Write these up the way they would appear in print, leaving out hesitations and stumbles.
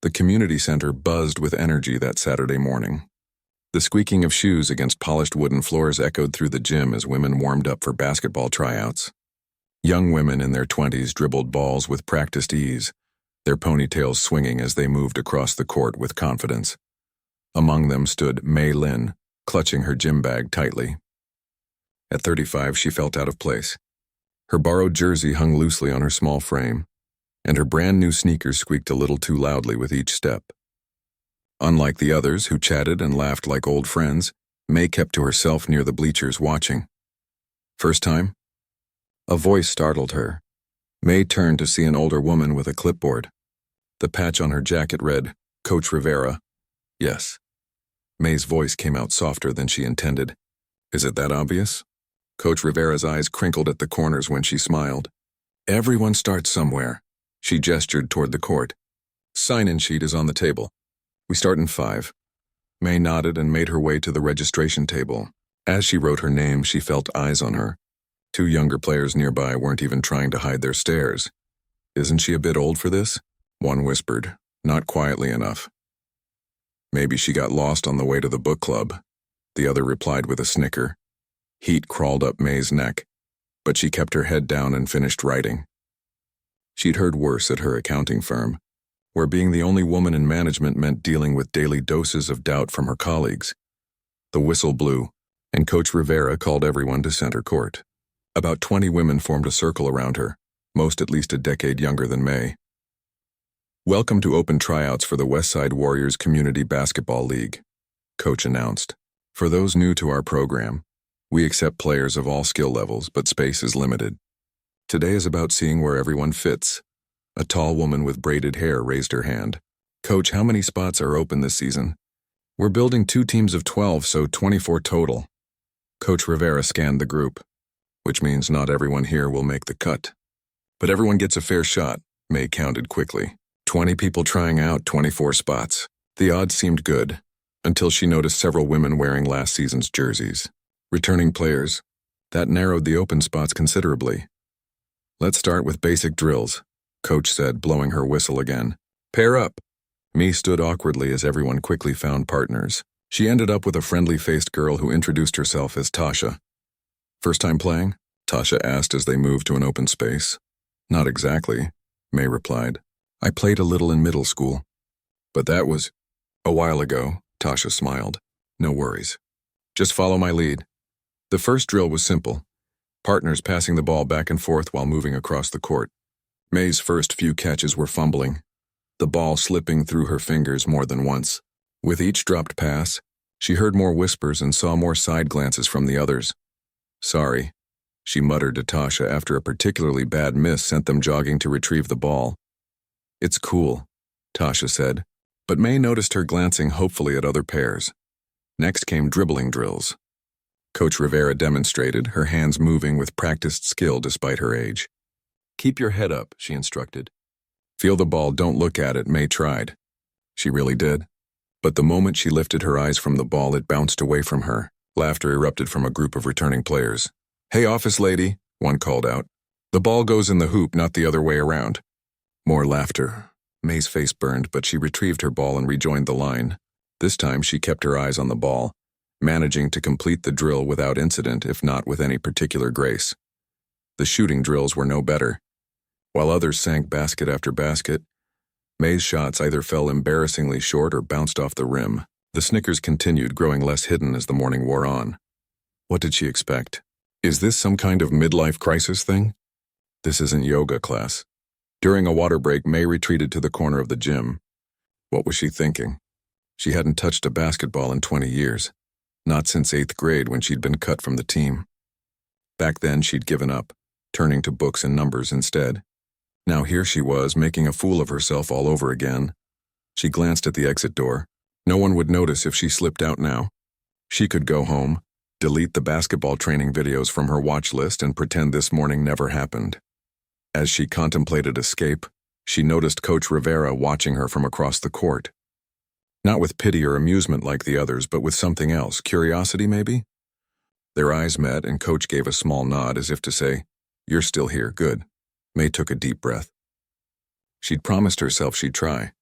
The community center buzzed with energy that Saturday morning. The squeaking of shoes against polished wooden floors echoed through the gym as women warmed up for basketball tryouts. Young women in their 20s dribbled balls with practiced ease, their ponytails swinging as they moved across the court with confidence. Among them stood Mei Lin, clutching her gym bag tightly. At 35, she felt out of place. Her borrowed jersey hung loosely on her small frame, and her brand-new sneakers squeaked a little too loudly with each step. Unlike the others, who chatted and laughed like old friends, Mei kept to herself near the bleachers watching. First time? A voice startled her. Mei turned to see an older woman with a clipboard. The patch on her jacket read, "Coach Rivera." Yes. Mei's voice came out softer than she intended. Is it that obvious? Coach Rivera's eyes crinkled at the corners when she smiled. Everyone starts somewhere. She gestured toward the court. Sign-in sheet is on the table. We start in 5. Mei nodded and made her way to the registration table. As she wrote her name, she felt eyes on her. 2 younger players nearby weren't even trying to hide their stares. Isn't she a bit old for this? One whispered, not quietly enough. Maybe she got lost on the way to the book club. The other replied with a snicker. Heat crawled up Mei's neck, but she kept her head down and finished writing. She'd heard worse at her accounting firm, where being the only woman in management meant dealing with daily doses of doubt from her colleagues. The whistle blew, and Coach Rivera called everyone to center court. About 20 women formed a circle around her, most at least a decade younger than Mei. Welcome to open tryouts for the Westside Warriors Community Basketball League, Coach announced. For those new to our program, we accept players of all skill levels, but space is limited. Today is about seeing where everyone fits. A tall woman with braided hair raised her hand. Coach, how many spots are open this season? We're building 2 teams of 12, so 24 total. Coach Rivera scanned the group, which means not everyone here will make the cut. But everyone gets a fair shot, Mei counted quickly. 20 people trying out, 24 spots. The odds seemed good, until she noticed several women wearing last season's jerseys. Returning players. That narrowed the open spots considerably. Let's start with basic drills, Coach said, blowing her whistle again. Pair up. Mei stood awkwardly as everyone quickly found partners. She ended up with a friendly-faced girl who introduced herself as Tasha. First time playing? Tasha asked as they moved to an open space. Not exactly, Mei replied. I played a little in middle school. But that was a while ago, Tasha smiled. No worries. Just follow my lead. The first drill was simple. Partners passing the ball back and forth while moving across the court. Mei's first few catches were fumbling, the ball slipping through her fingers more than once. With each dropped pass, she heard more whispers and saw more side glances from the others. Sorry, she muttered to Tasha after a particularly bad miss sent them jogging to retrieve the ball. It's cool, Tasha said, but Mei noticed her glancing hopefully at other pairs. Next came dribbling drills. Coach Rivera demonstrated, her hands moving with practiced skill despite her age. Keep your head up, she instructed. Feel the ball, don't look at it, Mei tried. She really did. But the moment she lifted her eyes from the ball, it bounced away from her. Laughter erupted from a group of returning players. Hey, office lady, one called out. The ball goes in the hoop, not the other way around. More laughter. Mei's face burned, but she retrieved her ball and rejoined the line. This time she kept her eyes on the ball, managing to complete the drill without incident, if not with any particular grace. The shooting drills were no better. While others sank basket after basket, Mei's shots either fell embarrassingly short or bounced off the rim. The snickers continued, growing less hidden as the morning wore on. What did she expect? Is this some kind of midlife crisis thing? This isn't yoga class. During a water break, Mei retreated to the corner of the gym. What was she thinking? She hadn't touched a basketball in 20 years. Not since 8th grade when she'd been cut from the team. Back then, she'd given up, turning to books and numbers instead. Now here she was, making a fool of herself all over again. She glanced at the exit door. No one would notice if she slipped out now. She could go home, delete the basketball training videos from her watch list, and pretend this morning never happened. As she contemplated escape, she noticed Coach Rivera watching her from across the court. Not with pity or amusement like the others, but with something else, curiosity maybe? Their eyes met, and Coach gave a small nod as if to say, "You're still here, good." Mei took a deep breath. She'd promised herself she'd try.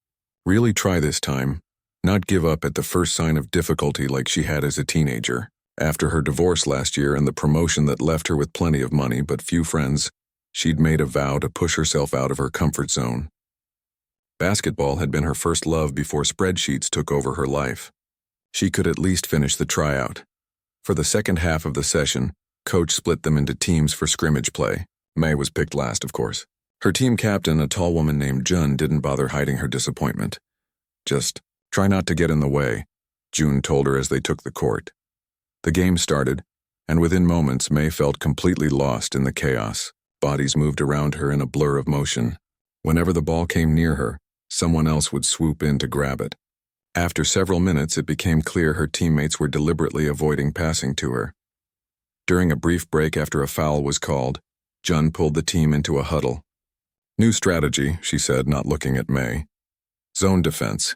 Really try this time. Not give up at the first sign of difficulty like she had as a teenager. After her divorce last year and the promotion that left her with plenty of money but few friends, she'd made a vow to push herself out of her comfort zone. Basketball had been her first love before spreadsheets took over her life. She could at least finish the tryout. For the second half of the session, coach split them into teams for scrimmage play. May was picked last, of course. Her team captain, a tall woman named Jun, didn't bother hiding her disappointment. Just try not to get in the way, June told her as they took the court. The game started, and within moments May felt completely lost in the chaos. Bodies moved around her in a blur of motion. Whenever the ball came near her, someone else would swoop in to grab it. After several minutes, it became clear her teammates were deliberately avoiding passing to her. During a brief break after a foul was called, Jun pulled the team into a huddle. "New strategy," she said, not looking at May. "Zone defense.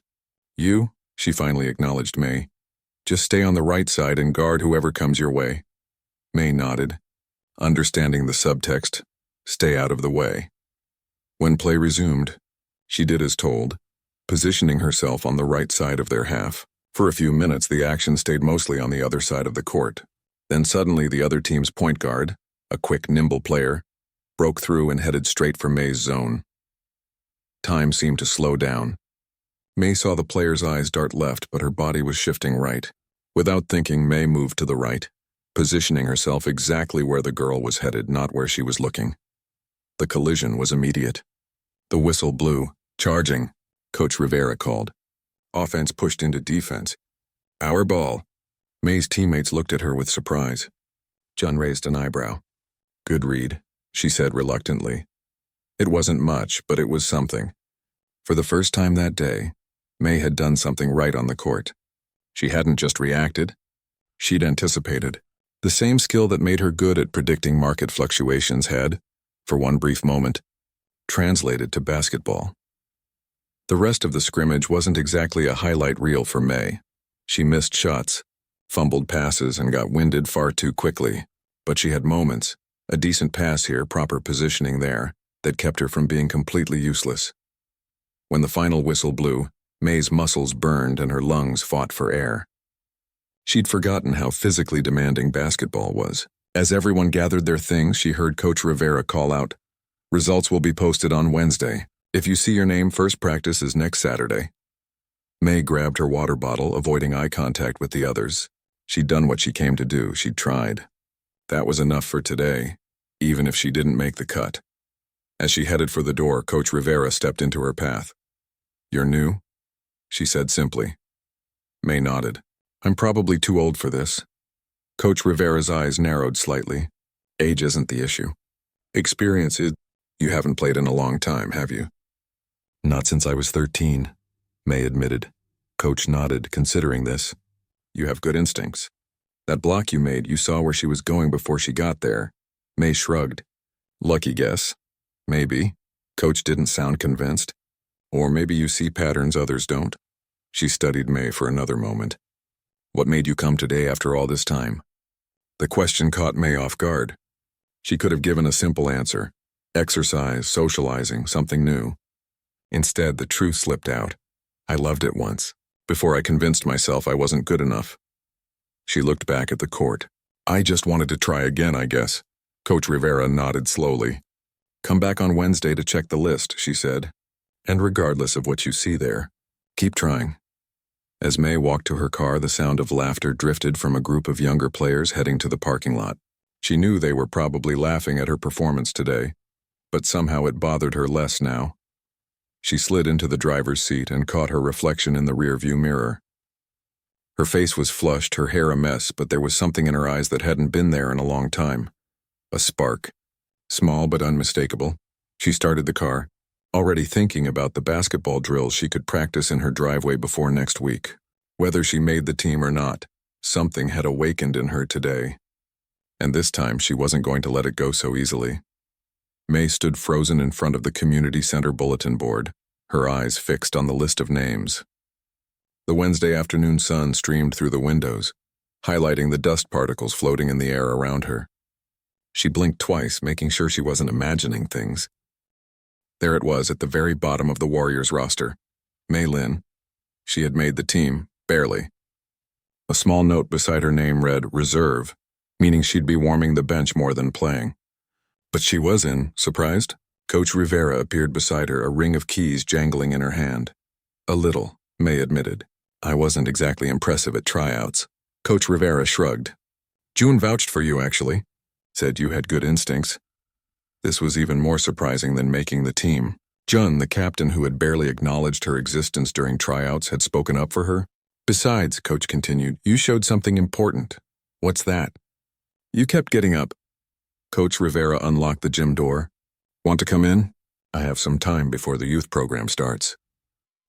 You," she finally acknowledged May, "just stay on the right side and guard whoever comes your way." May nodded, understanding the subtext, stay out of the way. When play resumed, she did as told, positioning herself on the right side of their half. For a few minutes, the action stayed mostly on the other side of the court. Then suddenly the other team's point guard, a quick, nimble player, broke through and headed straight for May's zone. Time seemed to slow down. May saw the player's eyes dart left, but her body was shifting right. Without thinking, May moved to the right, positioning herself exactly where the girl was headed, not where she was looking. The collision was immediate. The whistle blew. "Charging," Coach Rivera called. Offense pushed into defense. "Our ball." May's teammates looked at her with surprise. Jun raised an eyebrow. "Good read," she said reluctantly. It wasn't much, but it was something. For the first time that day, May had done something right on the court. She hadn't just reacted. She'd anticipated. The same skill that made her good at predicting market fluctuations had, for one brief moment, translated to basketball. The rest of the scrimmage wasn't exactly a highlight reel for May. She missed shots, fumbled passes, and got winded far too quickly. But she had moments, a decent pass here, proper positioning there, that kept her from being completely useless. When the final whistle blew, May's muscles burned and her lungs fought for air. She'd forgotten how physically demanding basketball was. As everyone gathered their things, she heard Coach Rivera call out, "Results will be posted on Wednesday. If you see your name, first practice is next Saturday." May grabbed her water bottle, avoiding eye contact with the others. She'd done what she came to do. She'd tried. That was enough for today, even if she didn't make the cut. As she headed for the door, Coach Rivera stepped into her path. "You're new?" she said simply. May nodded. "I'm probably too old for this." Coach Rivera's eyes narrowed slightly. "Age isn't the issue. Experience is. You haven't played in a long time, have you?" "Not since I was 13, May admitted. Coach nodded, considering this. "You have good instincts. That block you made, you saw where she was going before she got there." May shrugged. "Lucky guess. Maybe." Coach didn't sound convinced. "Or maybe you see patterns others don't." She studied May for another moment. "What made you come today after all this time?" The question caught May off guard. She could have given a simple answer. Exercise, socializing, something new. Instead, the truth slipped out. "I loved it once, before I convinced myself I wasn't good enough." She looked back at the court. "I just wanted to try again, I guess." Coach Rivera nodded slowly. "Come back on Wednesday to check the list," she said. "And regardless of what you see there, keep trying." As May walked to her car, the sound of laughter drifted from a group of younger players heading to the parking lot. She knew they were probably laughing at her performance today, but somehow it bothered her less now. She slid into the driver's seat and caught her reflection in the rearview mirror. Her face was flushed, her hair a mess, but there was something in her eyes that hadn't been there in a long time. A spark. Small but unmistakable. She started the car, already thinking about the basketball drills she could practice in her driveway before next week. Whether she made the team or not, something had awakened in her today. And this time she wasn't going to let it go so easily. May stood frozen in front of the community center bulletin board, her eyes fixed on the list of names. The Wednesday afternoon sun streamed through the windows, highlighting the dust particles floating in the air around her. She blinked twice, making sure she wasn't imagining things. There it was at the very bottom of the Warriors roster, May Lin. She had made the team, barely. A small note beside her name read, Reserve, meaning she'd be warming the bench more than playing. But she was in, surprised? Coach Rivera appeared beside her, a ring of keys jangling in her hand. A little, May admitted. I wasn't exactly impressive at tryouts. Coach Rivera shrugged. June vouched for you, actually. Said you had good instincts. This was even more surprising than making the team. Jun, the captain who had barely acknowledged her existence during tryouts, had spoken up for her. Besides, Coach continued, you showed something important. What's that? You kept getting up. Coach Rivera unlocked the gym door. Want to come in? I have some time before the youth program starts.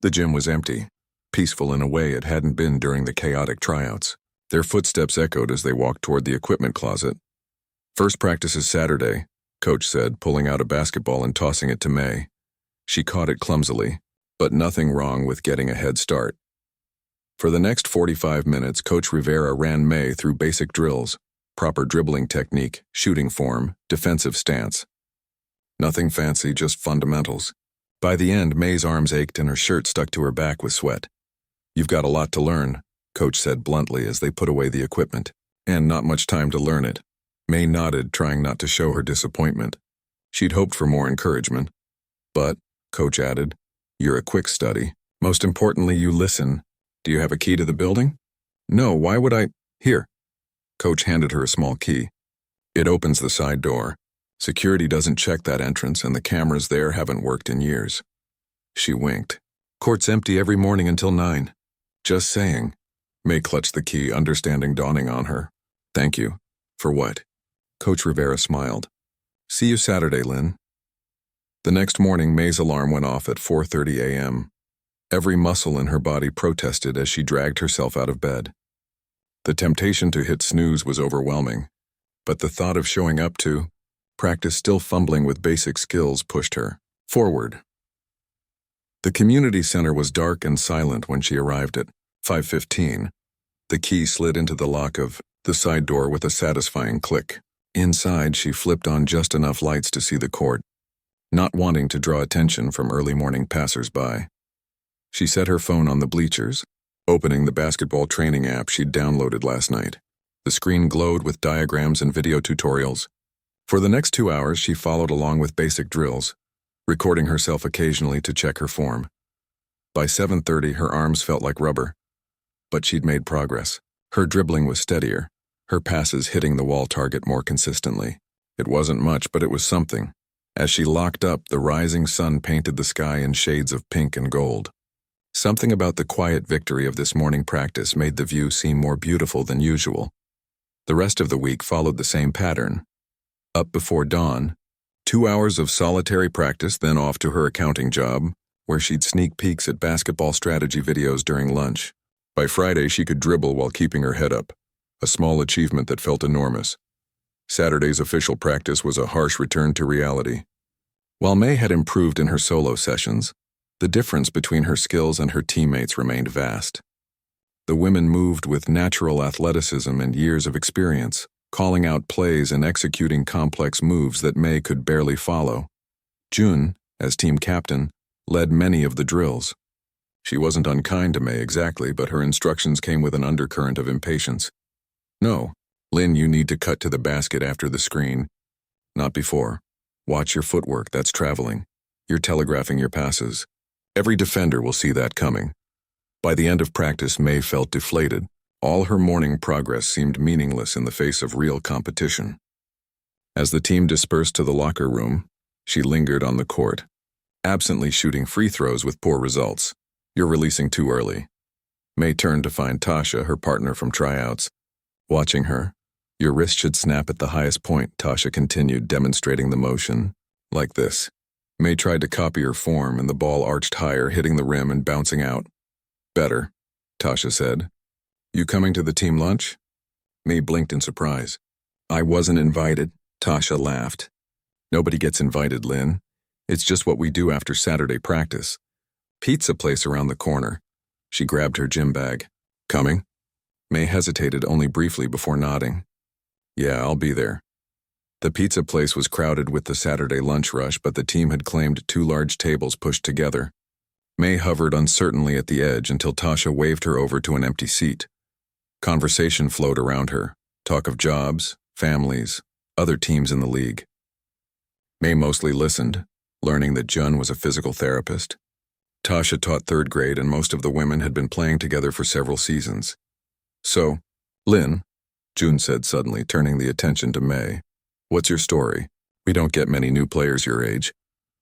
The gym was empty, peaceful in a way it hadn't been during the chaotic tryouts. Their footsteps echoed as they walked toward the equipment closet. First practice is Saturday, Coach said, pulling out a basketball and tossing it to May. She caught it clumsily, but nothing wrong with getting a head start. For the next 45 minutes, Coach Rivera ran May through basic drills, proper dribbling technique, shooting form, defensive stance. Nothing fancy, just fundamentals. By the end, May's arms ached and her shirt stuck to her back with sweat. You've got a lot to learn, Coach said bluntly as they put away the equipment, and not much time to learn it. May nodded, trying not to show her disappointment. She'd hoped for more encouragement. But, Coach added, you're a quick study. Most importantly, you listen. Do you have a key to the building? No, why would I? Here. Coach handed her a small key. It opens the side door. Security doesn't check that entrance, and the cameras there haven't worked in years. She winked. Court's empty every morning until 9. Just saying. May clutched the key, understanding dawning on her. Thank you. For what? Coach Rivera smiled. See you Saturday, Lynn. The next morning, May's alarm went off at 4:30 a.m. Every muscle in her body protested as she dragged herself out of bed. The temptation to hit snooze was overwhelming, but the thought of showing up to practice still fumbling with basic skills pushed her forward. The community center was dark and silent when she arrived at 5:15. The key slid into the lock of the side door with a satisfying click. Inside, she flipped on just enough lights to see the court, not wanting to draw attention from early morning passers-by. She set her phone on the bleachers, opening the basketball training app she'd downloaded last night. The screen glowed with diagrams and video tutorials. For the next 2 hours, she followed along with basic drills, recording herself occasionally to check her form. By 7:30, her arms felt like rubber, but she'd made progress. Her dribbling was steadier, her passes hitting the wall target more consistently. It wasn't much, but it was something. As she locked up, the rising sun painted the sky in shades of pink and gold. Something about the quiet victory of this morning practice made the view seem more beautiful than usual. The rest of the week followed the same pattern. Up before dawn, 2 hours of solitary practice, then off to her accounting job, where she'd sneak peeks at basketball strategy videos during lunch. By Friday, she could dribble while keeping her head up, a small achievement that felt enormous. Saturday's official practice was a harsh return to reality. While May had improved in her solo sessions, the difference between her skills and her teammates remained vast. The women moved with natural athleticism and years of experience, calling out plays and executing complex moves that May could barely follow. Jun, as team captain, led many of the drills. She wasn't unkind to May exactly, but her instructions came with an undercurrent of impatience. No, Lynn, you need to cut to the basket after the screen. Not before. Watch your footwork, that's traveling. You're telegraphing your passes. Every defender will see that coming. By the end of practice, May felt deflated. All her morning progress seemed meaningless in the face of real competition. As the team dispersed to the locker room, she lingered on the court, absently shooting free throws with poor results. You're releasing too early. May turned to find Tasha, her partner from tryouts. Watching her, your wrist should snap at the highest point, Tasha continued, demonstrating the motion. Like this. May tried to copy her form, and the ball arched higher, hitting the rim and bouncing out. Better, Tasha said. You coming to the team lunch? May blinked in surprise. I wasn't invited, Tasha laughed. Nobody gets invited, Lynn. It's just what we do after Saturday practice. Pizza place around the corner. She grabbed her gym bag. Coming? May hesitated only briefly before nodding. Yeah, I'll be there. The pizza place was crowded with the Saturday lunch rush, but the team had claimed 2 large tables pushed together. May hovered uncertainly at the edge until Tasha waved her over to an empty seat. Conversation flowed around her, talk of jobs, families, other teams in the league. May mostly listened, learning that Jun was a physical therapist. Tasha taught third grade and most of the women had been playing together for several seasons. So, Lynn, June said suddenly, turning the attention to May. What's your story? We don't get many new players your age.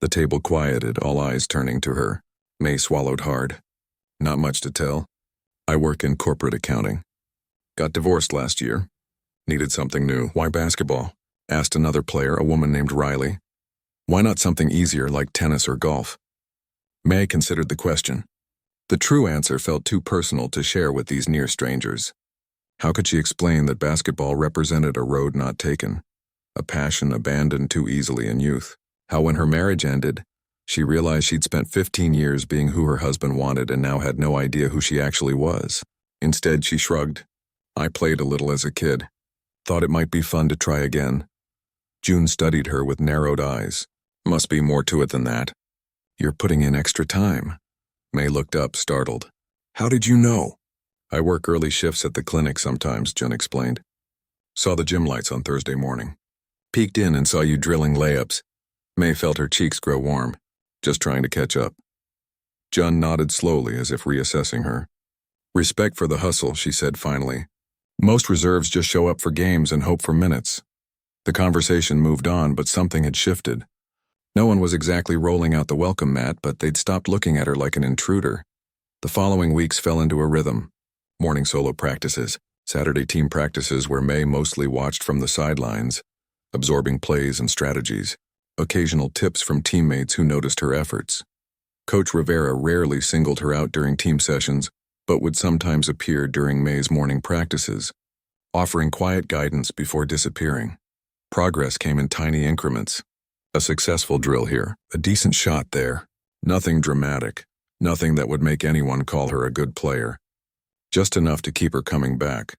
The table quieted, all eyes turning to her. May swallowed hard. Not much to tell. I work in corporate accounting. Got divorced last year. Needed something new. Why basketball? Asked another player, a woman named Riley. Why not something easier like tennis or golf? May considered the question. The true answer felt too personal to share with these near strangers. How could she explain that basketball represented a road not taken, a passion abandoned too easily in youth? How when her marriage ended, she realized she'd spent 15 years being who her husband wanted and now had no idea who she actually was. Instead, she shrugged. I played a little as a kid. Thought it might be fun to try again. June studied her with narrowed eyes. Must be more to it than that. You're putting in extra time. May looked up, startled. How did you know? I work early shifts at the clinic sometimes, Jun explained. Saw the gym lights on Thursday morning. Peeked in and saw you drilling layups. May felt her cheeks grow warm. Just trying to catch up. Jun nodded slowly as if reassessing her. Respect for the hustle, she said finally. Most reserves just show up for games and hope for minutes. The conversation moved on, but something had shifted. No one was exactly rolling out the welcome mat, but they'd stopped looking at her like an intruder. The following weeks fell into a rhythm. Morning solo practices, Saturday team practices where May mostly watched from the sidelines, absorbing plays and strategies, occasional tips from teammates who noticed her efforts. Coach Rivera rarely singled her out during team sessions, but would sometimes appear during May's morning practices, offering quiet guidance before disappearing. Progress came in tiny increments. A successful drill here, a decent shot there. Nothing dramatic, nothing that would make anyone call her a good player. Just enough to keep her coming back.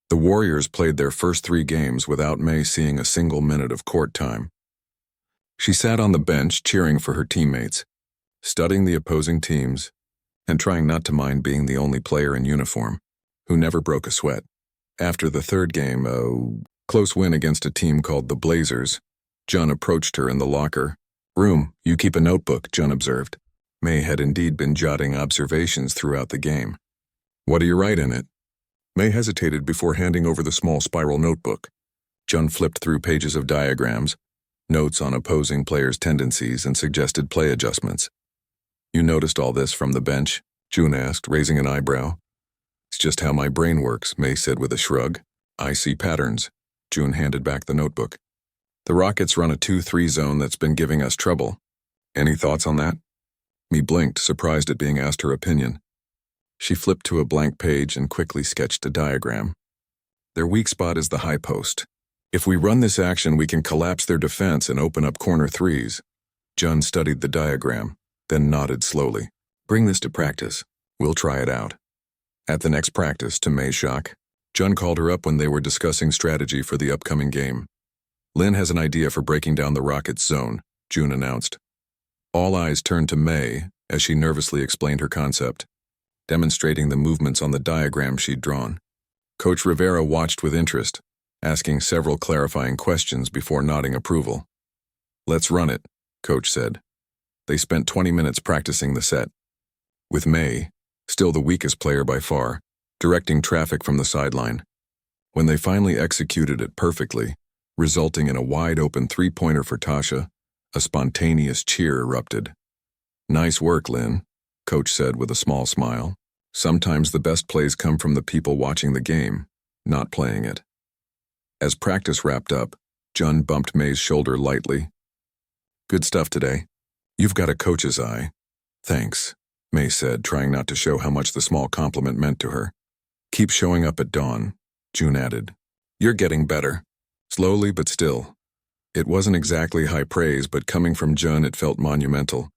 The Warriors played their first 3 games without May seeing a single minute of court time. She sat on the bench cheering for her teammates, studying the opposing teams, and trying not to mind being the only player in uniform, who never broke a sweat. After the third game, a close win against a team called the Blazers, Jun approached her in the locker room. You keep a notebook, Jun observed. May had indeed been jotting observations throughout the game. What do you write in it? May hesitated before handing over the small spiral notebook. Jun flipped through pages of diagrams, notes on opposing players' tendencies and suggested play adjustments. You noticed all this from the bench? June asked, raising an eyebrow. It's just how my brain works, May said with a shrug. I see patterns. June handed back the notebook. The Rockets run a 2-3 zone that's been giving us trouble. Any thoughts on that? Me blinked, surprised at being asked her opinion. She flipped to a blank page and quickly sketched a diagram. Their weak spot is the high post. If we run this action, we can collapse their defense and open up corner threes. Jun studied the diagram, then nodded slowly. Bring this to practice. We'll try it out. At the next practice, to May's shock, Jun called her up when they were discussing strategy for the upcoming game. Lynn has an idea for breaking down the Rockets' zone, June announced. All eyes turned to May as she nervously explained her concept, demonstrating the movements on the diagram she'd drawn. Coach Rivera watched with interest, asking several clarifying questions before nodding approval. Let's run it, Coach said. They spent 20 minutes practicing the set, with May, still the weakest player by far, directing traffic from the sideline. When they finally executed it perfectly, resulting in a wide-open three-pointer for Tasha, a spontaneous cheer erupted. Nice work, Lynn, Coach said with a small smile. Sometimes the best plays come from the people watching the game, not playing it. As practice wrapped up, Jun bumped May's shoulder lightly. Good stuff today. You've got a coach's eye. Thanks, May said, trying not to show how much the small compliment meant to her. Keep showing up at dawn, June added. You're getting better. Slowly but still. It wasn't exactly high praise, but coming from Jun it felt monumental.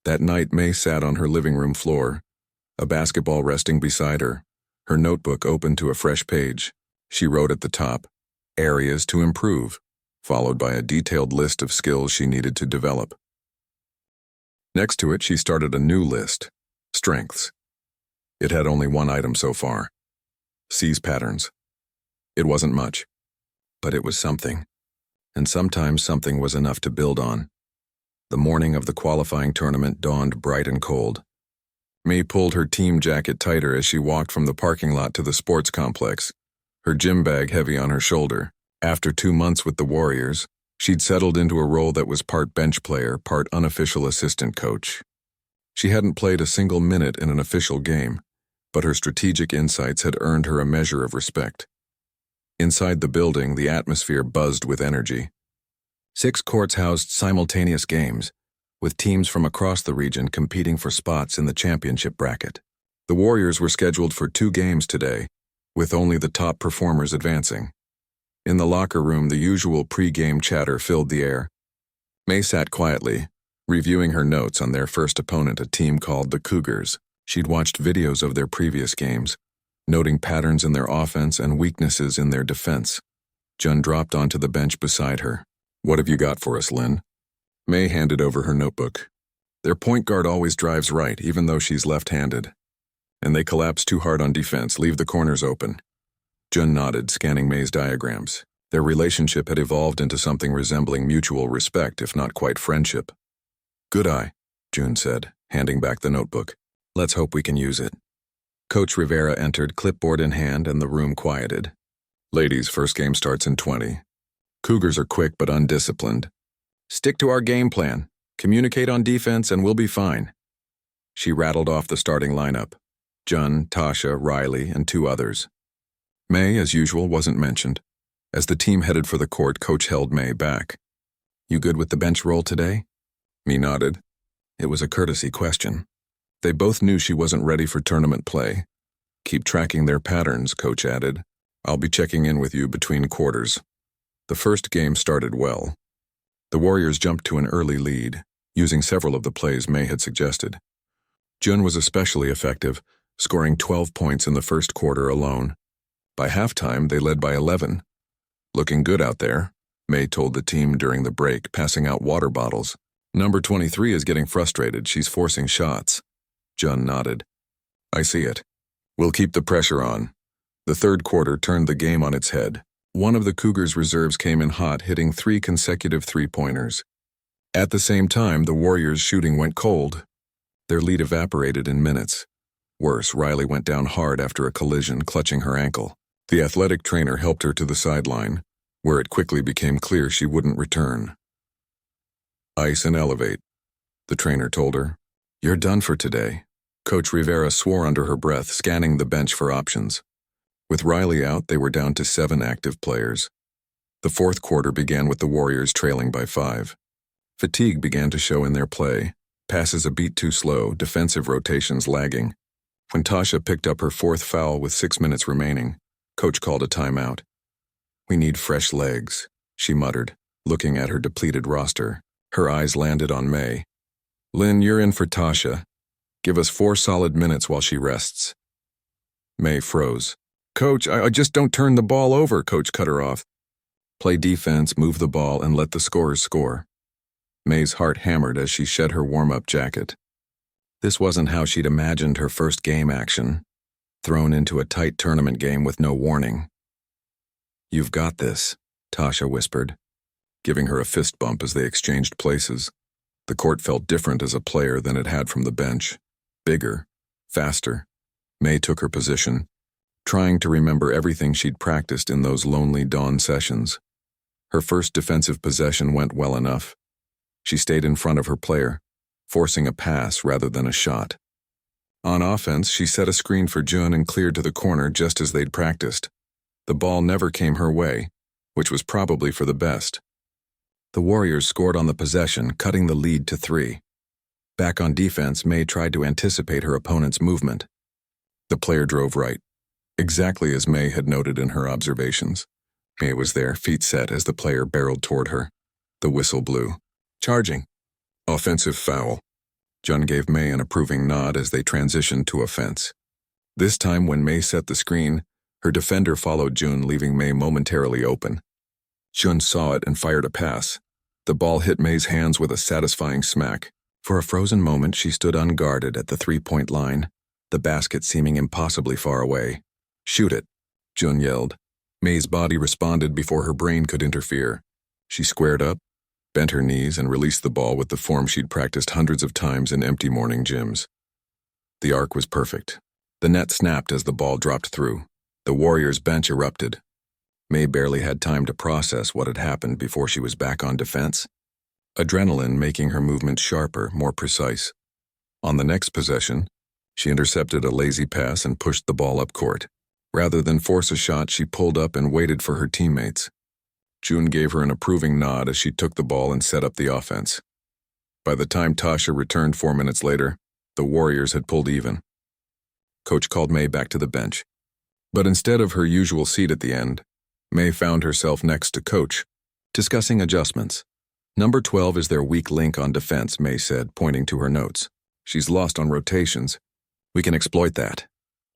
That night May sat on her living room floor, a basketball resting beside her, her notebook open to a fresh page. She wrote at the top, areas to improve, followed by a detailed list of skills she needed to develop. Next to it, she started a new list. Strengths. It had only one item so far. Seize patterns. It wasn't much, but it was something. And sometimes something was enough to build on. The morning of the qualifying tournament dawned bright and cold. May pulled her team jacket tighter as she walked from the parking lot to the sports complex, her gym bag heavy on her shoulder. After 2 months with the Warriors, she'd settled into a role that was part bench player, part unofficial assistant coach. She hadn't played a single minute in an official game, but her strategic insights had earned her a measure of respect. Inside the building, the atmosphere buzzed with energy. 6 courts housed simultaneous games, with teams from across the region competing for spots in the championship bracket. The Warriors were scheduled for 2 games today, with only the top performers advancing. In the locker room, the usual pre-game chatter filled the air. May sat quietly, reviewing her notes on their first opponent, a team called the Cougars. She'd watched videos of their previous games, noting patterns in their offense and weaknesses in their defense. Jun dropped onto the bench beside her. "What have you got for us, Lynn?" May handed over her notebook. "Their point guard always drives right, even though she's left-handed. And they collapse too hard on defense, leave the corners open." Jun nodded, scanning May's diagrams. Their relationship had evolved into something resembling mutual respect, if not quite friendship. "Good eye," Jun said, handing back the notebook. "Let's hope we can use it." Coach Rivera entered, clipboard in hand, and the room quieted. "Ladies, first game starts in 20. Cougars are quick but undisciplined. Stick to our game plan, communicate on defense, and we'll be fine." She rattled off the starting lineup. Jun, Tasha, Riley, and 2 others. May, as usual, wasn't mentioned. As the team headed for the court, Coach held May back. "You good with the bench role today?" May nodded. It was a courtesy question. They both knew she wasn't ready for tournament play. "Keep tracking their patterns," Coach added. "I'll be checking in with you between quarters." The first game started well. The Warriors jumped to an early lead, using several of the plays May had suggested. Jun was especially effective, scoring 12 points in the first quarter alone. By halftime, they led by 11. "Looking good out there," May told the team during the break, passing out water bottles. "Number 23 is getting frustrated. She's forcing shots." Jun nodded. "I see it. We'll keep the pressure on." The third quarter turned the game on its head. One of the Cougars' reserves came in hot, hitting 3 consecutive three-pointers. At the same time, the Warriors' shooting went cold. Their lead evaporated in minutes. Worse, Riley went down hard after a collision, clutching her ankle. The athletic trainer helped her to the sideline, where it quickly became clear she wouldn't return. "Ice and elevate," the trainer told her. "You're done for today." Coach Rivera swore under her breath, scanning the bench for options. With Riley out, they were down to 7 active players. The fourth quarter began with the Warriors trailing by 5. Fatigue began to show in their play, passes a beat too slow, defensive rotations lagging. When Tasha picked up her 4th foul with 6 minutes remaining, Coach called a timeout. "We need fresh legs," she muttered, looking at her depleted roster. Her eyes landed on May. "Lynn, you're in for Tasha. Give us 4 solid minutes while she rests." May froze. "Coach, I just don't turn the ball over," Coach cut her off. "Play defense, move the ball, and let the scorers score." May's heart hammered as she shed her warm-up jacket. This wasn't how she'd imagined her first game action, thrown into a tight tournament game with no warning. "You've got this," Tasha whispered, giving her a fist bump as they exchanged places. The court felt different as a player than it had from the bench. Bigger, faster. May took her position, trying to remember everything she'd practiced in those lonely dawn sessions. Her first defensive possession went well enough. She stayed in front of her player, forcing a pass rather than a shot. On offense, she set a screen for Jun and cleared to the corner just as they'd practiced. The ball never came her way, which was probably for the best. The Warriors scored on the possession, cutting the lead to 3. Back on defense, May tried to anticipate her opponent's movement. The player drove right, exactly as May had noted in her observations. May was there, feet set, as the player barreled toward her. The whistle blew. "Charging." "Offensive foul." Jun gave May an approving nod as they transitioned to offense. This time, when May set the screen, her defender followed Jun, leaving May momentarily open. Jun saw it and fired a pass. The ball hit May's hands with a satisfying smack. For a frozen moment, she stood unguarded at the three-point line, the basket seeming impossibly far away. "Shoot it," Jun yelled. May's body responded before her brain could interfere. She squared up, bent her knees, and released the ball with the form she'd practiced hundreds of times in empty morning gyms. The arc was perfect. The net snapped as the ball dropped through. The Warriors' bench erupted. May barely had time to process what had happened before she was back on defense, adrenaline making her movements sharper, more precise. On the next possession, she intercepted a lazy pass and pushed the ball up court. Rather than force a shot, she pulled up and waited for her teammates. June gave her an approving nod as she took the ball and set up the offense. By the time Tasha returned 4 minutes later, the Warriors had pulled even. Coach called May back to the bench. But instead of her usual seat at the end, May found herself next to Coach, discussing adjustments. "Number 12 is their weak link on defense," May said, pointing to her notes. "She's lost on rotations. We can exploit that."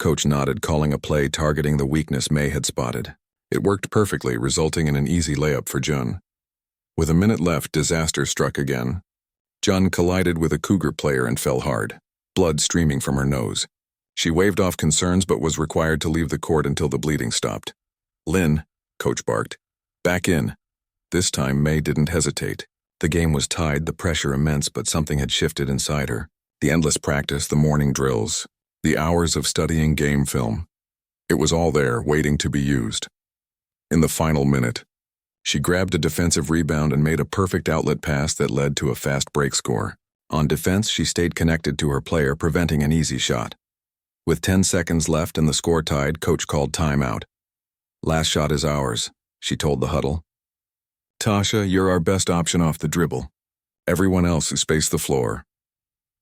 Coach nodded, calling a play targeting the weakness May had spotted. It worked perfectly, resulting in an easy layup for Jun. With a minute left, disaster struck again. Jun collided with a Cougar player and fell hard, blood streaming from her nose. She waved off concerns but was required to leave the court until the bleeding stopped. "Lynn," Coach barked. "Back in." This time, May didn't hesitate. The game was tied, the pressure immense, but something had shifted inside her. The endless practice, the morning drills, the hours of studying game film. It was all there, waiting to be used. In the final minute, she grabbed a defensive rebound and made a perfect outlet pass that led to a fast break score. On defense, she stayed connected to her player, preventing an easy shot. With 10 seconds left and the score tied, Coach called timeout. "Last shot is ours," she told the huddle. "Tasha, you're our best option off the dribble. Everyone else has spaced the floor."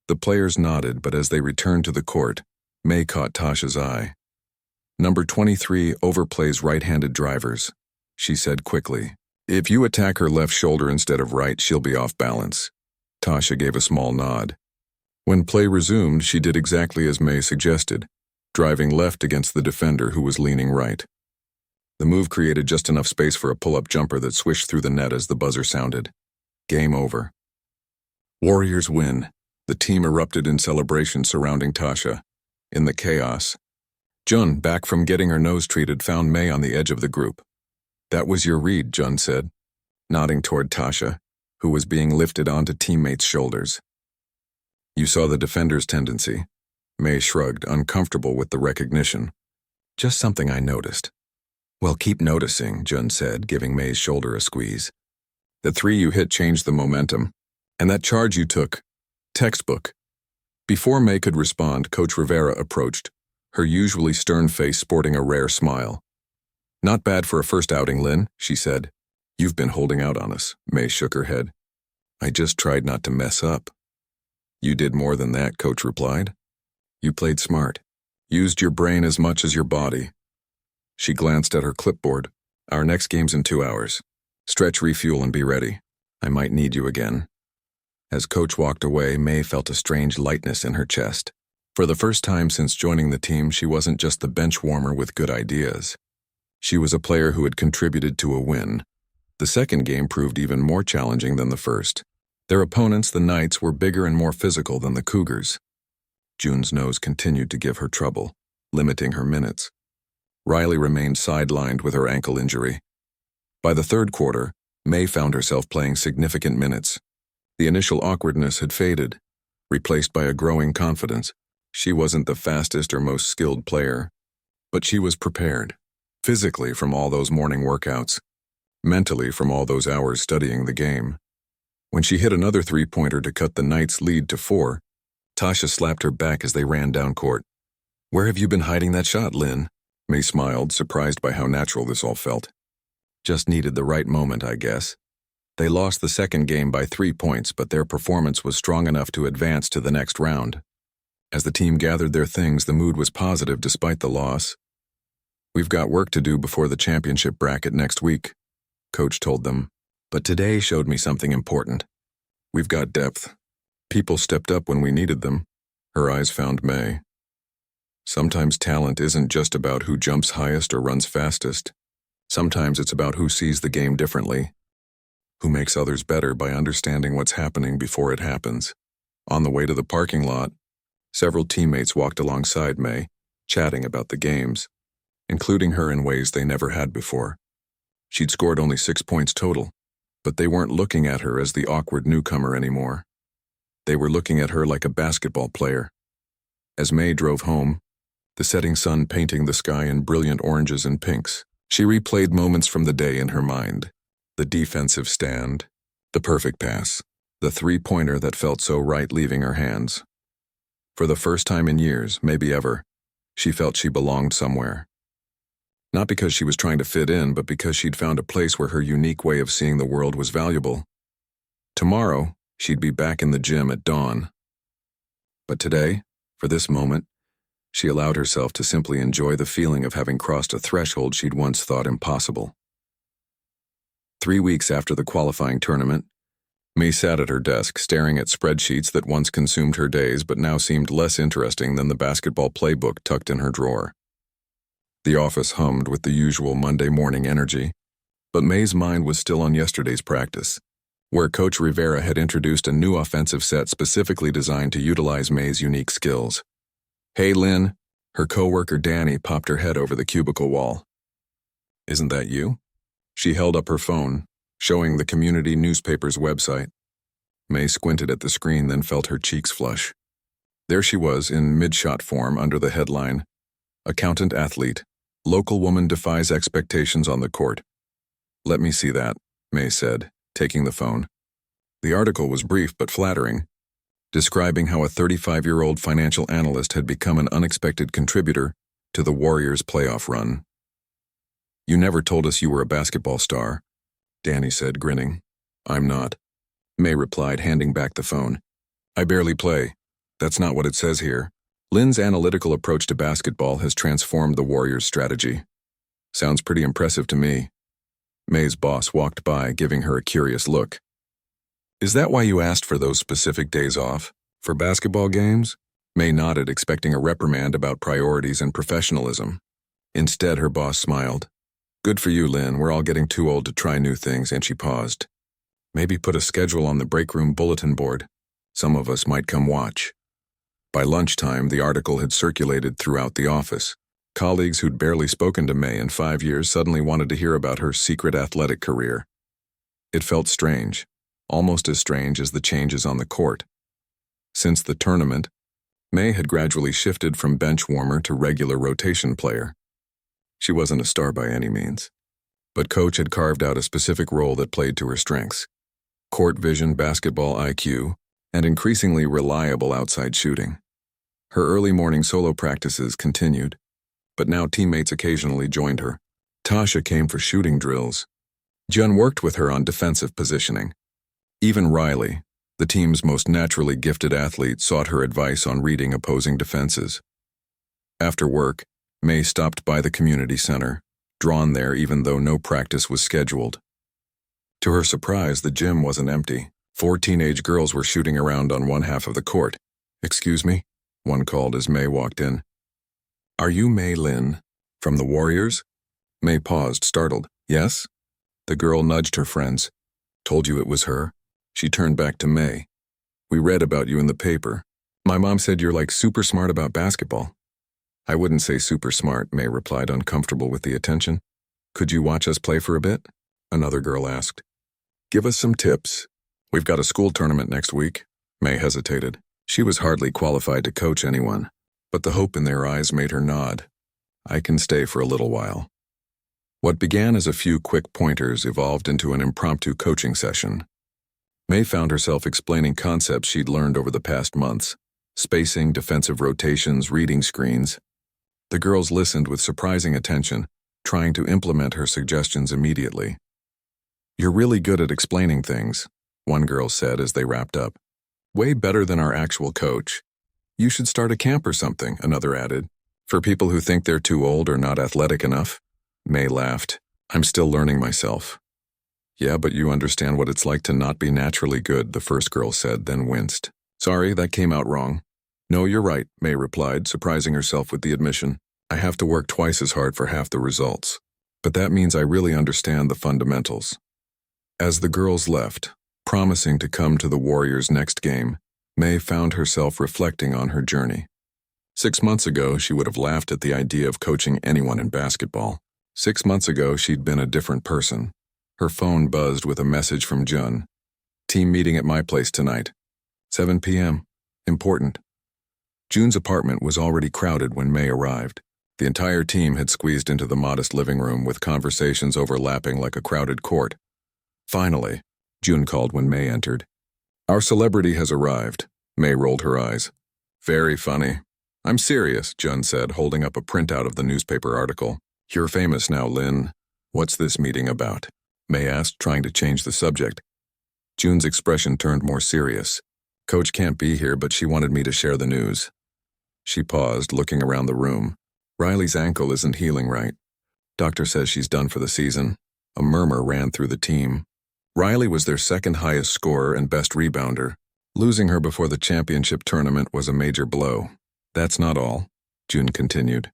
The players nodded, but as they returned to the court, May caught Tasha's eye. "Number 23 overplays right-handed drivers," she said quickly. "If you attack her left shoulder instead of right, she'll be off balance." Tasha gave a small nod. When play resumed, she did exactly as May suggested, driving left against the defender who was leaning right. The move created just enough space for a pull-up jumper that swished through the net as the buzzer sounded. Game over. Warriors win. The team erupted in celebration surrounding Tasha. In the chaos, Jun, back from getting her nose treated, found May on the edge of the group. "That was your read," Jun said, nodding toward Tasha, who was being lifted onto teammates' shoulders. "You saw the defender's tendency." May shrugged, uncomfortable with the recognition. "Just something I noticed." "Well, keep noticing," Jun said, giving May's shoulder a squeeze. "The three you hit changed the momentum. And that charge you took, textbook." Before May could respond, Coach Rivera approached, her usually stern face sporting a rare smile. "Not bad for a first outing, Lynn," she said. "You've been holding out on us." May shook her head. "I just tried not to mess up." "You did more than that," Coach replied. "You played smart. Used your brain as much as your body." She glanced at her clipboard. "Our next game's in 2 hours. Stretch, refuel, and be ready. I might need you again." As Coach walked away, May felt a strange lightness in her chest. For the first time since joining the team, she wasn't just the bench warmer with good ideas. She was a player who had contributed to a win. The second game proved even more challenging than the first. Their opponents, the Knights, were bigger and more physical than the Cougars. June's nose continued to give her trouble, limiting her minutes. Riley remained sidelined with her ankle injury. By the third quarter, May found herself playing significant minutes. The initial awkwardness had faded, replaced by a growing confidence. She wasn't the fastest or most skilled player, but she was prepared, physically from all those morning workouts, mentally from all those hours studying the game. When she hit another three-pointer to cut the Knights' lead to 4, Tasha slapped her back as they ran down court. "Where have you been hiding that shot, Lynn?" May smiled, surprised by how natural this all felt. "Just needed the right moment, I guess." They lost the second game by 3 points, but their performance was strong enough to advance to the next round. As the team gathered their things, the mood was positive despite the loss. "We've got work to do before the championship bracket next week," Coach told them. "But today showed me something important. We've got depth. People stepped up when we needed them." Her eyes found May. "Sometimes talent isn't just about who jumps highest or runs fastest. Sometimes it's about who sees the game differently, who makes others better by understanding what's happening before it happens." On the way to the parking lot, several teammates walked alongside May, chatting about the games, including her in ways they never had before. She'd scored only 6 points total, but they weren't looking at her as the awkward newcomer anymore. They were looking at her like a basketball player. As May drove home, the setting sun painting the sky in brilliant oranges and pinks, she replayed moments from the day in her mind. The defensive stand, the perfect pass, the three-pointer that felt so right leaving her hands. For the first time in years, maybe ever, she felt she belonged somewhere. Not because she was trying to fit in, but because she'd found a place where her unique way of seeing the world was valuable. Tomorrow, she'd be back in the gym at dawn. But today, for this moment, she allowed herself to simply enjoy the feeling of having crossed a threshold she'd once thought impossible. 3 weeks after the qualifying tournament, May sat at her desk staring at spreadsheets that once consumed her days but now seemed less interesting than the basketball playbook tucked in her drawer. The office hummed with the usual Monday morning energy, but May's mind was still on yesterday's practice, where Coach Rivera had introduced a new offensive set specifically designed to utilize May's unique skills. "Hey, Lynn," her coworker Danny popped her head over the cubicle wall. "Isn't that you?" She held up her phone, showing the community newspaper's website. May squinted at the screen, then felt her cheeks flush. There she was in mid-shot form under the headline, "Accountant Athlete, Local Woman Defies Expectations on the Court." "Let me see that," May said, taking the phone. The article was brief but flattering, describing how a 35-year-old financial analyst had become an unexpected contributor to the Warriors' playoff run. "You never told us you were a basketball star," Danny said, grinning. "I'm not," May replied, handing back the phone. "I barely play. That's not what it says here." Lynn's analytical approach to basketball has transformed the Warriors' strategy. "Sounds pretty impressive to me." May's boss walked by, giving her a curious look. "Is that why you asked for those specific days off? For basketball games?" May nodded, expecting a reprimand about priorities and professionalism. Instead, her boss smiled. "Good for you, Lynn. We're all getting too old to try new things," and she paused. "Maybe put a schedule on the break room bulletin board. Some of us might come watch." By lunchtime, the article had circulated throughout the office. Colleagues who'd barely spoken to May in 5 years suddenly wanted to hear about her secret athletic career. It felt strange, almost as strange as the changes on the court. Since the tournament, May had gradually shifted from bench warmer to regular rotation player. She wasn't a star by any means, but Coach had carved out a specific role that played to her strengths: court vision, basketball IQ, and increasingly reliable outside shooting. Her early morning solo practices continued, but now teammates occasionally joined her. Tasha came for shooting drills. Jun worked with her on defensive positioning. Even Riley, the team's most naturally gifted athlete, sought her advice on reading opposing defenses. After work, May stopped by the community center, drawn there even though no practice was scheduled. To her surprise, the gym wasn't empty. 4 teenage girls were shooting around on one half of the court. "Excuse me?" one called as May walked in. "Are you May Lynn, from the Warriors?" May paused, startled. "Yes?" The girl nudged her friends. "Told you it was her?" She turned back to May. "We read about you in the paper. My mom said you're like super smart about basketball." "I wouldn't say super smart," May replied, uncomfortable with the attention. "Could you watch us play for a bit?" Another girl asked. "Give us some tips. We've got a school tournament next week." May hesitated. She was hardly qualified to coach anyone, but the hope in their eyes made her nod. "I can stay for a little while." What began as a few quick pointers evolved into an impromptu coaching session. May found herself explaining concepts she'd learned over the past months: spacing, defensive rotations, reading screens. The girls listened with surprising attention, trying to implement her suggestions immediately. "You're really good at explaining things," one girl said as they wrapped up. "Way better than our actual coach. You should start a camp or something," another added. "For people who think they're too old or not athletic enough." May laughed. "I'm still learning myself." "Yeah, but you understand what it's like to not be naturally good," the first girl said, then winced. "Sorry, that came out wrong." "No, you're right," May replied, surprising herself with the admission. "I have to work twice as hard for half the results. But that means I really understand the fundamentals." As the girls left, promising to come to the Warriors' next game, May found herself reflecting on her journey. 6 months ago, she would have laughed at the idea of coaching anyone in basketball. 6 months ago, she'd been a different person. Her phone buzzed with a message from Jun. Team meeting at my place tonight. 7 p.m. Important. Jun's apartment was already crowded when May arrived. The entire team had squeezed into the modest living room with conversations overlapping like a crowded court. Finally, Jun called when May entered. Our celebrity has arrived. May rolled her eyes. Very funny. I'm serious, Jun said, holding up a printout of the newspaper article. You're famous now, Lynn. What's this meeting about? May asked, trying to change the subject. Jun's expression turned more serious. Coach can't be here, but she wanted me to share the news. She paused, looking around the room. Riley's ankle isn't healing right. Doctor says she's done for the season. A murmur ran through the team. Riley was their second highest scorer and best rebounder. Losing her before the championship tournament was a major blow. That's not all, Jun continued.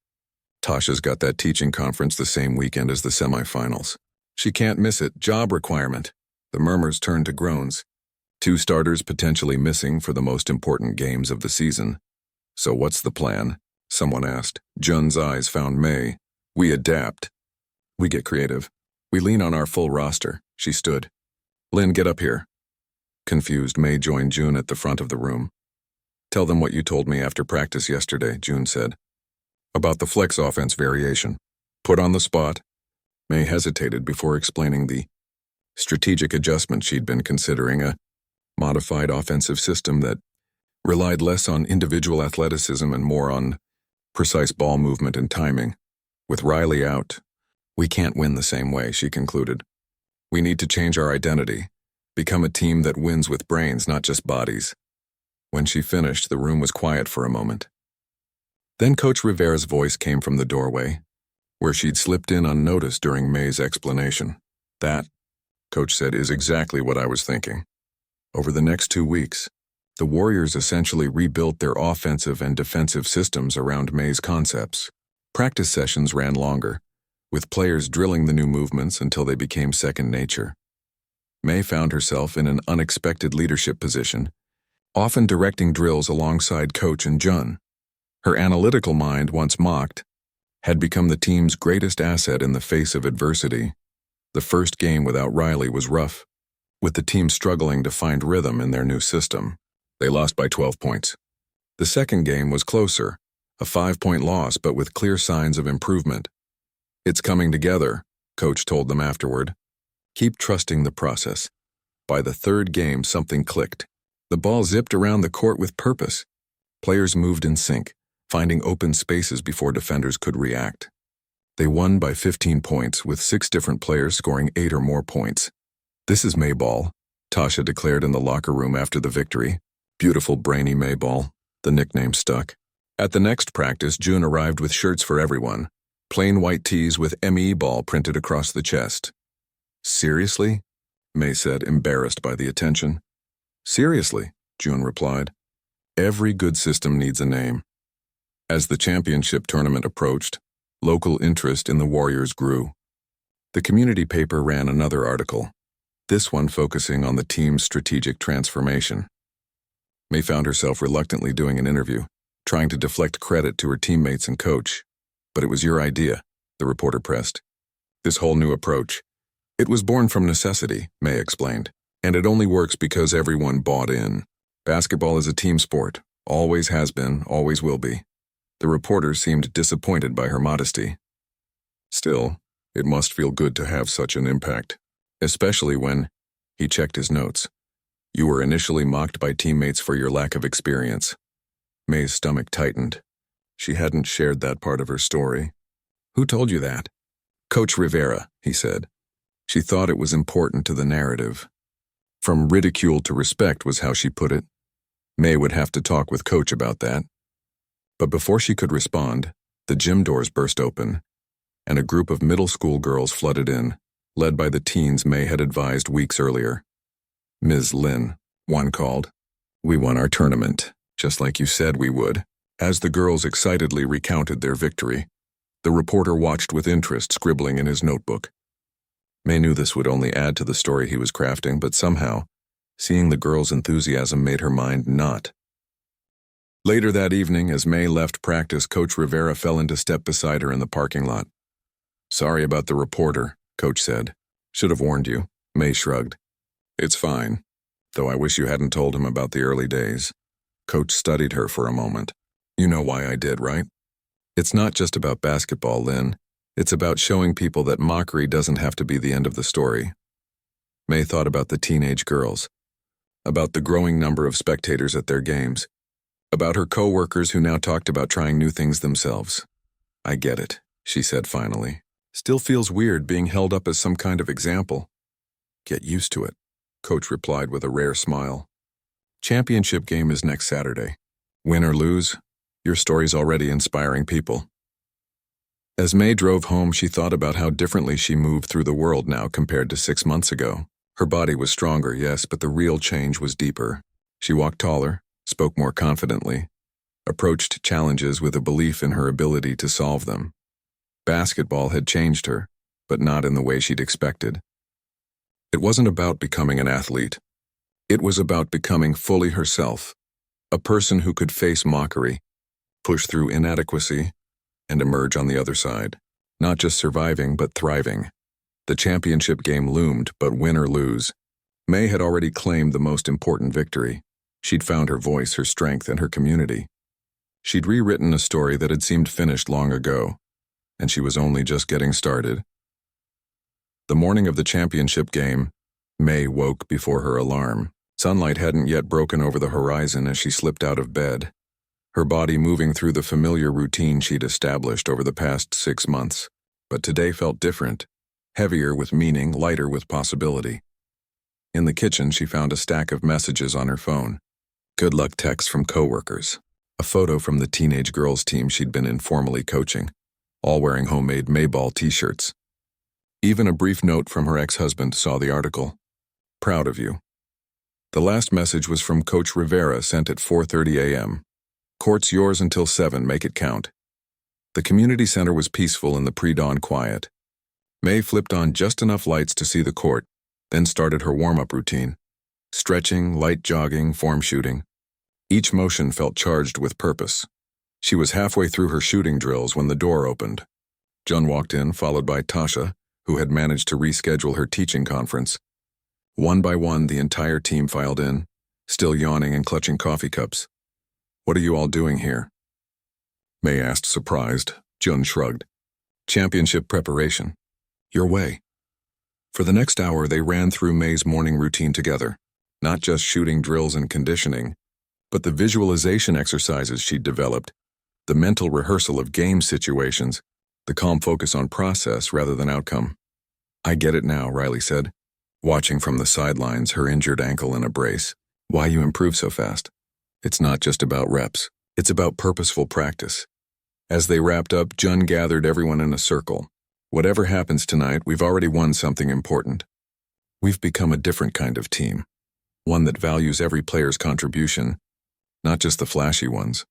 Tasha's got that teaching conference the same weekend as the semifinals. She can't miss it, job requirement. The murmurs turned to groans. 2 starters potentially missing for the most important games of the season. So what's the plan? Someone asked. Jun's eyes found May. We adapt. We get creative. We lean on our full roster. She stood. Lynn, get up here. Confused, May joined Jun at the front of the room. Tell them what you told me after practice yesterday, Jun said. About the flex offense variation. Put on the spot. May hesitated before explaining the strategic adjustment she'd been considering, a modified offensive system that relied less on individual athleticism and more on precise ball movement and timing. With Riley out, we can't win the same way, she concluded. We need to change our identity, become a team that wins with brains, not just bodies. When she finished, the room was quiet for a moment. Then Coach Rivera's voice came from the doorway, where she'd slipped in unnoticed during May's explanation. That, Coach said, is exactly what I was thinking. Over the next 2 weeks, the Warriors essentially rebuilt their offensive and defensive systems around May's concepts. Practice sessions ran longer, with players drilling the new movements until they became second nature. May found herself in an unexpected leadership position, often directing drills alongside Coach and Jun. Her analytical mind, once mocked, had become the team's greatest asset in the face of adversity. The first game without Riley was rough, with the team struggling to find rhythm in their new system. They lost by 12 points. The second game was closer, a 5-point loss but with clear signs of improvement. It's coming together, Coach told them afterward. Keep trusting the process. By the third game, something clicked. The ball zipped around the court with purpose. Players moved in sync, finding open spaces before defenders could react. They won by 15 points, with 6 different players scoring 8 or more points. This is Mayball, Tasha declared in the locker room after the victory. Beautiful, brainy Mayball. The nickname stuck. At the next practice, Jun arrived with shirts for everyone. Plain white tees with ME ball printed across the chest. Seriously? May said, embarrassed by the attention. Seriously, Jun replied. Every good system needs a name. As the championship tournament approached, local interest in the Warriors grew. The community paper ran another article, this one focusing on the team's strategic transformation. May found herself reluctantly doing an interview, trying to deflect credit to her teammates and coach. But it was your idea, the reporter pressed. This whole new approach. It was born from necessity, May explained, and it only works because everyone bought in. Basketball is a team sport, always has been, always will be. The reporter seemed disappointed by her modesty. Still, it must feel good to have such an impact, especially when, he checked his notes, you were initially mocked by teammates for your lack of experience. May's stomach tightened. She hadn't shared that part of her story. Who told you that? Coach Rivera, he said. She thought it was important to the narrative. From ridicule to respect was how she put it. May would have to talk with Coach about that. But before she could respond, the gym doors burst open, and a group of middle school girls flooded in, led by the teens May had advised weeks earlier. Ms. Lynn, one called. We won our tournament, just like you said we would. As the girls excitedly recounted their victory, the reporter watched with interest, scribbling in his notebook. May knew this would only add to the story he was crafting, but somehow, Seeing the girl's enthusiasm made her mind knot. Later that evening, as May left practice, Coach Rivera fell into step beside her in the parking lot. "Sorry about the reporter," Coach said. "Should have warned you." May shrugged. "It's fine, though I wish you hadn't told him about the early days." Coach studied her for a moment. "You know why I did, right? It's not just about basketball, Lynn. It's about showing people that mockery doesn't have to be the end of the story." May thought about the teenage girls, about the growing number of spectators at their games, about her co-workers who now talked about trying new things themselves. "I get it," she said finally. "Still feels weird being held up as some kind of example." "Get used to it," Coach replied with a rare smile. "Championship game is next Saturday. Win or lose, your story's already inspiring people." As May drove home, she thought about how differently she moved through the world now compared to 6 months ago. Her body was stronger, yes, but the real change was deeper. She walked taller, spoke more confidently, approached challenges with a belief in her ability to solve them. Basketball had changed her, but not in the way she'd expected. It wasn't about becoming an athlete. It was about becoming fully herself, a person who could face mockery, push through inadequacy, and emerge on the other side. Not just surviving, but thriving. The championship game loomed, but win or lose, May had already claimed the most important victory. She'd found her voice, her strength, and her community. She'd rewritten a story that had seemed finished long ago, and she was only just getting started. The morning of the championship game, May woke before her alarm. Sunlight hadn't yet broken over the horizon as she slipped out of bed, her body moving through the familiar routine she'd established over the past 6 months. But today felt different, heavier with meaning, lighter with possibility. In the kitchen, she found a stack of messages on her phone. Good luck texts from coworkers. A photo from the teenage girls' team she'd been informally coaching, all wearing homemade Mayball t-shirts. Even a brief note from her ex-husband saw the article. "Proud of you." The last message was from Coach Rivera, sent at 4:30 a.m. "Court's yours until 7, make it count." The community center was peaceful in the pre-dawn quiet. May flipped on just enough lights to see the court, then started her warm-up routine. Stretching, light jogging, form shooting. Each motion felt charged with purpose. She was halfway through her shooting drills when the door opened. Jun walked in, followed by Tasha, who had managed to reschedule her teaching conference. One by one, the entire team filed in, still yawning and clutching coffee cups. "What are you all doing here?" May asked, surprised. Jun shrugged. "Championship preparation. Your way." For the next hour, they ran through May's morning routine together, not just shooting drills and conditioning, but the visualization exercises she'd developed, the mental rehearsal of game situations, the calm focus on process rather than outcome. "I get it now," Riley said, watching from the sidelines, her injured ankle in a brace. "Why you improve so fast. It's not just about reps. It's about purposeful practice." As they wrapped up, Jun gathered everyone in a circle. "Whatever happens tonight, we've already won something important. We've become a different kind of team, one that values every player's contribution, not just the flashy ones."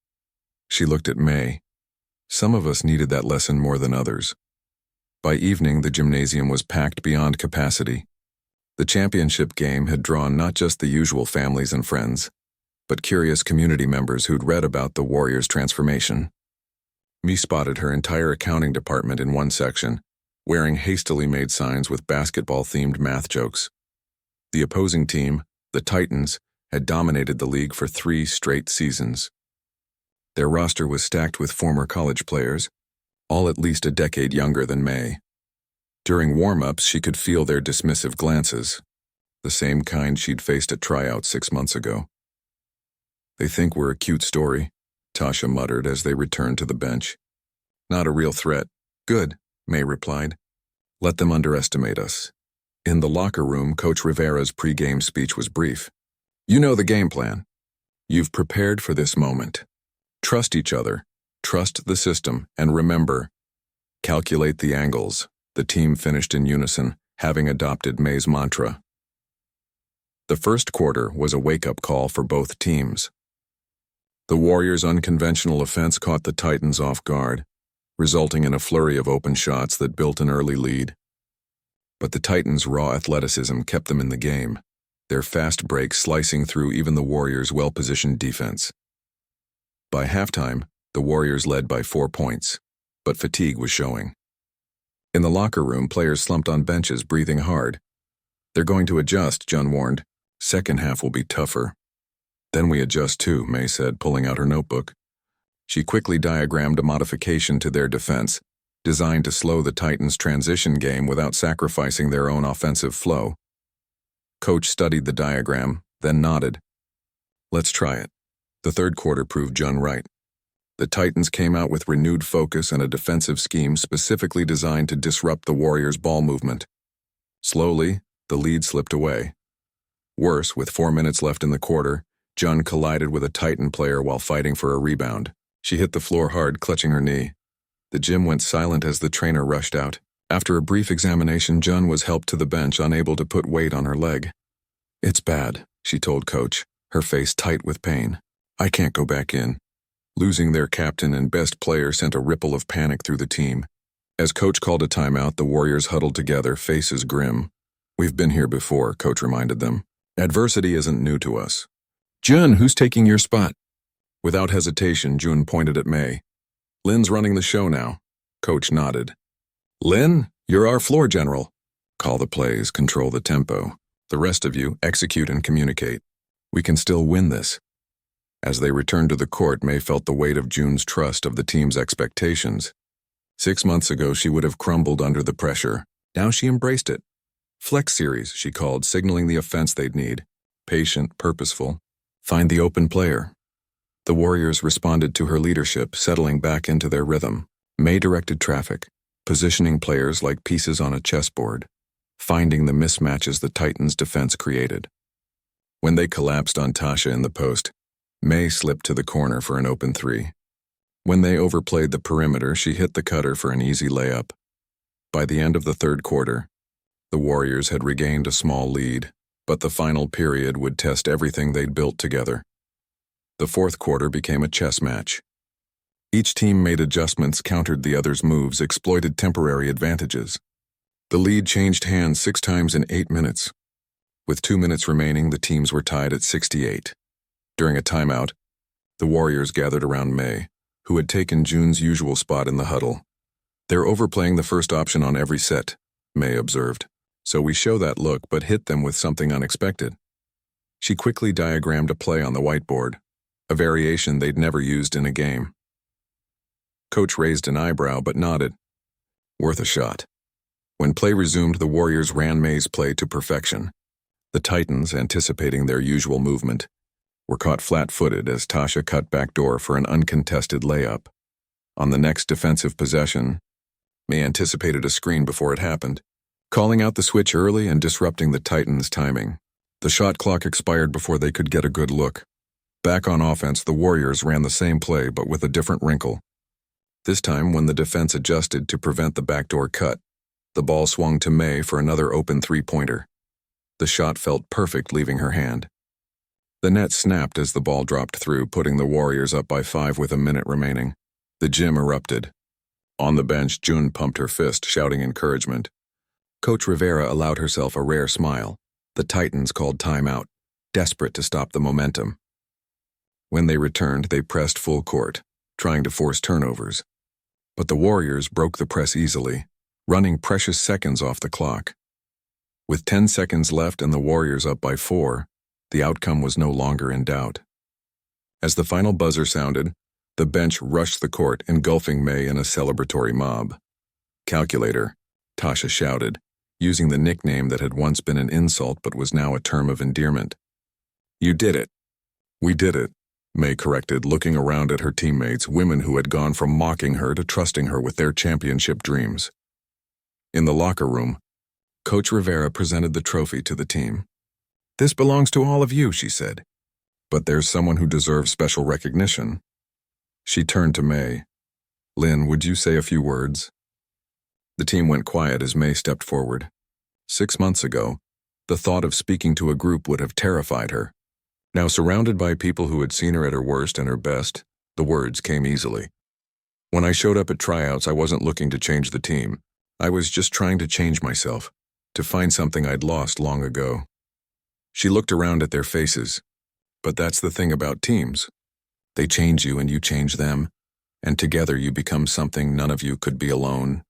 She looked at May. Some of us needed that lesson more than others. By evening, the gymnasium was packed beyond capacity. The championship game had drawn not just the usual families and friends, but curious community members who'd read about the Warriors' transformation. Me spotted her entire accounting department in one section, wearing hastily made signs with basketball-themed math jokes. The opposing team, the Titans, had dominated the league for 3 straight seasons. Their roster was stacked with former college players, all at least a decade younger than May. During warm-ups, she could feel their dismissive glances, the same kind she'd faced at tryouts 6 months ago. "They think we're a cute story," Tasha muttered as they returned to the bench. "Not a real threat." "Good," May replied. "Let them underestimate us." In the locker room, Coach Rivera's pre-game speech was brief. "You know the game plan. You've prepared for this moment. Trust each other, trust the system, and remember, calculate the angles." The team finished in unison, having adopted May's mantra. The first quarter was a wake-up call for both teams. The Warriors' unconventional offense caught the Titans off guard, resulting in a flurry of open shots that built an early lead. But the Titans' raw athleticism kept them in the game. their fast break slicing through even the Warriors' well-positioned defense. By halftime, the Warriors led by 4 points, but fatigue was showing. In the locker room, players slumped on benches, breathing hard. "They're going to adjust," John warned. "Second half will be tougher." "Then we adjust too," May said, pulling out her notebook. She quickly diagrammed a modification to their defense, designed to slow the Titans' transition game without sacrificing their own offensive flow. Coach studied the diagram, then nodded. "Let's try it." The third quarter proved John right. The Titans came out with renewed focus and a defensive scheme specifically designed to disrupt the Warriors' ball movement. Slowly, the lead slipped away. Worse, with 4 minutes left in the quarter, John collided with a Titan player while fighting for a rebound. She hit the floor hard, clutching her knee. The gym went silent as the trainer rushed out. After a brief examination, John was helped to the bench, unable to put weight on her leg. "It's bad," she told Coach, her face tight with pain. "I can't go back in." Losing their captain and best player sent a ripple of panic through the team. As Coach called a timeout, the Warriors huddled together, faces grim. "We've been here before," Coach reminded them. "Adversity isn't new to us." "Jun, who's taking your spot?" Without hesitation, Jun pointed at May. "Lynn's running the show now." Coach nodded. "Lynn, you're our floor general. Call the plays, control the tempo. The rest of you, execute and communicate. We can still win this." As they returned to the court, May felt the weight of Jun's trust of the team's expectations. 6 months ago, she would have crumbled under the pressure. Now she embraced it. "Flex series," she called, signaling the offense they'd need. Patient, purposeful. Find the open player. The Warriors responded to her leadership, settling back into their rhythm. May directed traffic, positioning players like pieces on a chessboard, finding the mismatches the Titans' defense created. When they collapsed on Tasha in the post, May slipped to the corner for an open three. When they overplayed the perimeter, she hit the cutter for an easy layup. By the end of the third quarter, the Warriors had regained a small lead, but the final period would test everything they'd built together. The fourth quarter became a chess match. Each team made adjustments, countered the other's moves, exploited temporary advantages. The lead changed hands 6 times in 8 minutes. With 2 minutes remaining, the teams were tied at 68. During a timeout, the Warriors gathered around May, who had taken Jun's usual spot in the huddle. "They're overplaying the first option on every set," May observed. "So we show that look but hit them with something unexpected." She quickly diagrammed a play on the whiteboard, a variation they'd never used in a game. Coach raised an eyebrow but nodded. "Worth a shot." When play resumed, the Warriors ran May's play to perfection. The Titans, anticipating their usual movement, were caught flat-footed as Tasha cut backdoor for an uncontested layup. On the next defensive possession, May anticipated a screen before it happened, calling out the switch early and disrupting the Titans' timing. The shot clock expired before they could get a good look. Back on offense, the Warriors ran the same play but with a different wrinkle. This time, when the defense adjusted to prevent the backdoor cut, the ball swung to May for another open three-pointer. The shot felt perfect leaving her hand. The net snapped as the ball dropped through, putting the Warriors up by 5 with a minute remaining. The gym erupted. On the bench, Jun pumped her fist, shouting encouragement. Coach Rivera allowed herself a rare smile. The Titans called timeout, desperate to stop the momentum. When they returned, they pressed full court, trying to force turnovers. But the Warriors broke the press easily, running precious seconds off the clock. With 10 seconds left and the Warriors up by 4, the outcome was no longer in doubt. As the final buzzer sounded, the bench rushed the court, engulfing May in a celebratory mob. "Calculator," Tasha shouted, using the nickname that had once been an insult but was now a term of endearment. "You did it." "We did it," May corrected, looking around at her teammates, women who had gone from mocking her to trusting her with their championship dreams. In the locker room, Coach Rivera presented the trophy to the team. "This belongs to all of you," she said. "But there's someone who deserves special recognition." She turned to May. "Lynn, would you say a few words?" The team went quiet as May stepped forward. 6 months ago, the thought of speaking to a group would have terrified her. Now, surrounded by people who had seen her at her worst and her best, the words came easily. "When I showed up at tryouts, I wasn't looking to change the team. I was just trying to change myself, to find something I'd lost long ago." She looked around at their faces. But that's the thing about teams. They change you and you change them, and together you become something none of you could be alone.